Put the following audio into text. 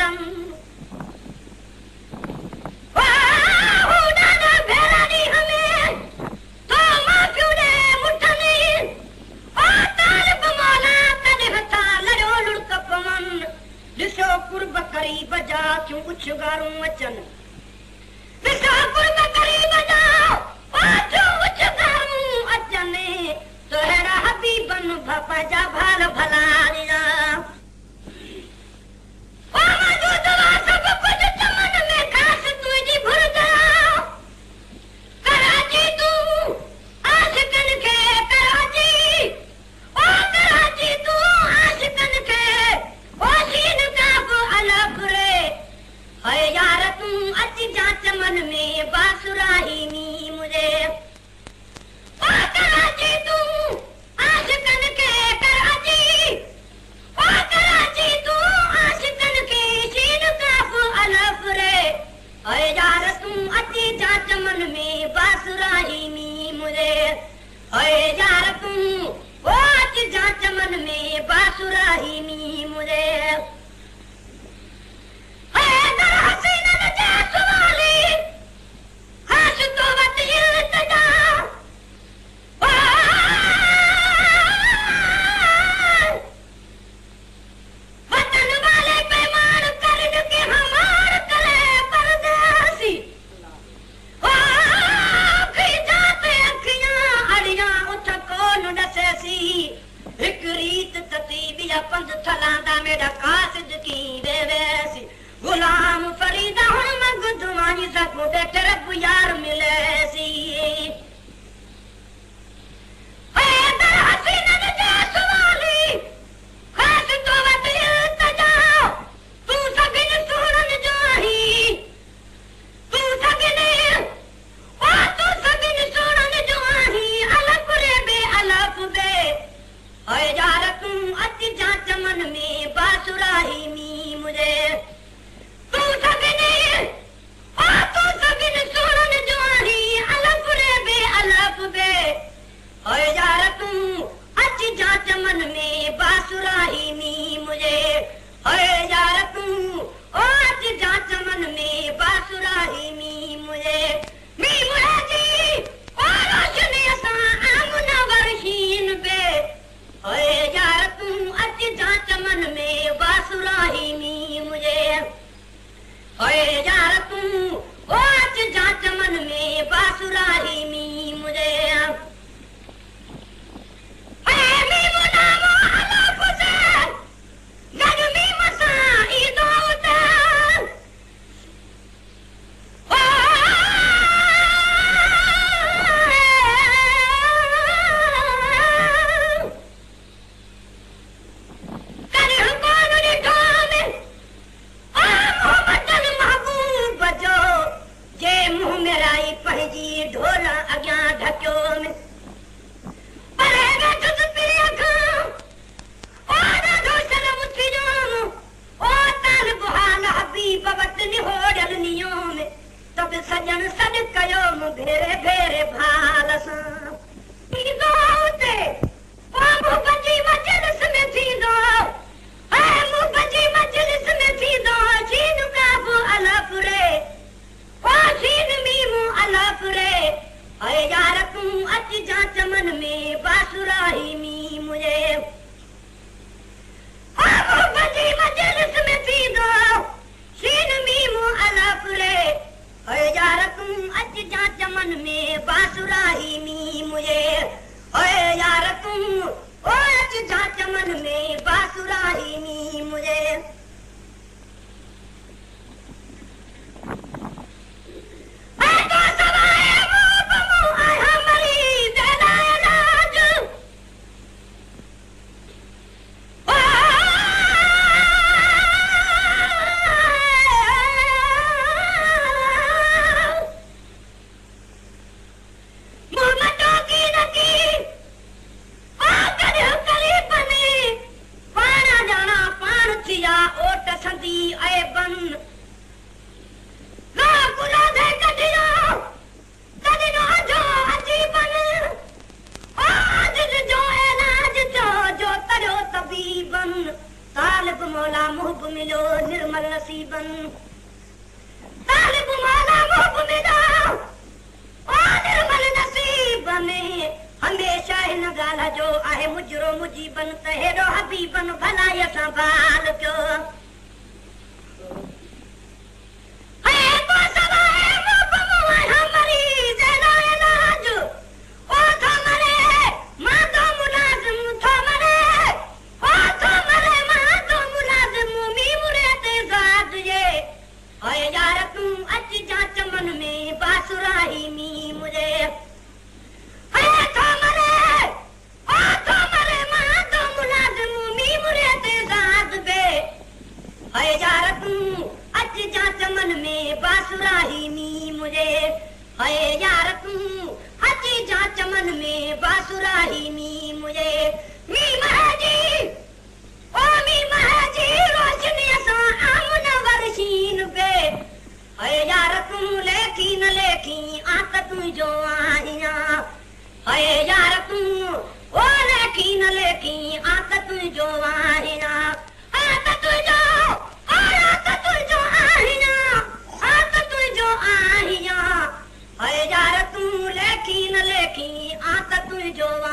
करम वाह दादा भेरा दी हमें तो माफियो दे मुठनी ओ तालिब मौला तने हथा लड़ो लुड़क पवन दिसो कुर्ब करीब जा क्यों कुछ गारूं अचन दिसो कुर्ब करीब जा ओ क्यों कुछ गारूं अचन तोहरा हबीबन भपा जा भाल भला दिया मन में बासुराही नी मुझे ओ कराची तू आशिकन के कराची ओ कराची तू आशिकन के शीन काफ अलफ रे अय यार तू अति जाच मन में बासुराही नी मुझे अय यार तू ओ अति जाच मन में बासुराही नी मुझे पंज थलांदा मेरा कासिद की देवेसी गुलाम फरीदा हुन मग दुआनी सकू बैठ रब यार मिलेसी ए दर हसीना ने जसवाली खास तो वत तजा तू सगिन सुनन जोही तू सगिन ओ तू सगिन सुनन जोही अलफ रे बे अलफ बे ए यार तू अति जांच मन में बासुराही नी मुझे तू सगिने ओ तू सगिन सुनन जोही अलफ रे बे अलफ बे ओए यार तू अति जांच मन में बासुराही नी मुझे ओए यार तू ओ अति जांच मन में बासुराही नी मुझे मी मुराजी ओ रोशनी सा आमुना वर्हीन बे ओए यार तू अति जांच मन में बासुराही नी मुझे ओए यार तू ओ अति जांच मन में बासुराही नी मुझे सजन सद कयो भेरे भेरे भाल सां थींदो उते बाबू बची मजलिस में थींदो है मु बची मजलिस में थींदो शीन काफ अलफ रे ओ शीन मीमू अलफ रे अय यार तू अच जांच मन में बासुराही नी मुझे बाबू बची मजलिस में थींदो शीन मीमू अलफ रे ओए यार तू अच जांच मन में बासुराही नी मुझे ओए यार तू ओ अच जांच मन में बासुराही नी मुझे तालिब मौला मुहब मिलो निर्मल नसीबन तालिब मौला मुहब मिलो ओ निर्मल नसीब में हमेशा हिन ॻाल्हि जो आहे मुजरो मुजीबन त हेॾो हबीबन भलाई सां बाल कयो जो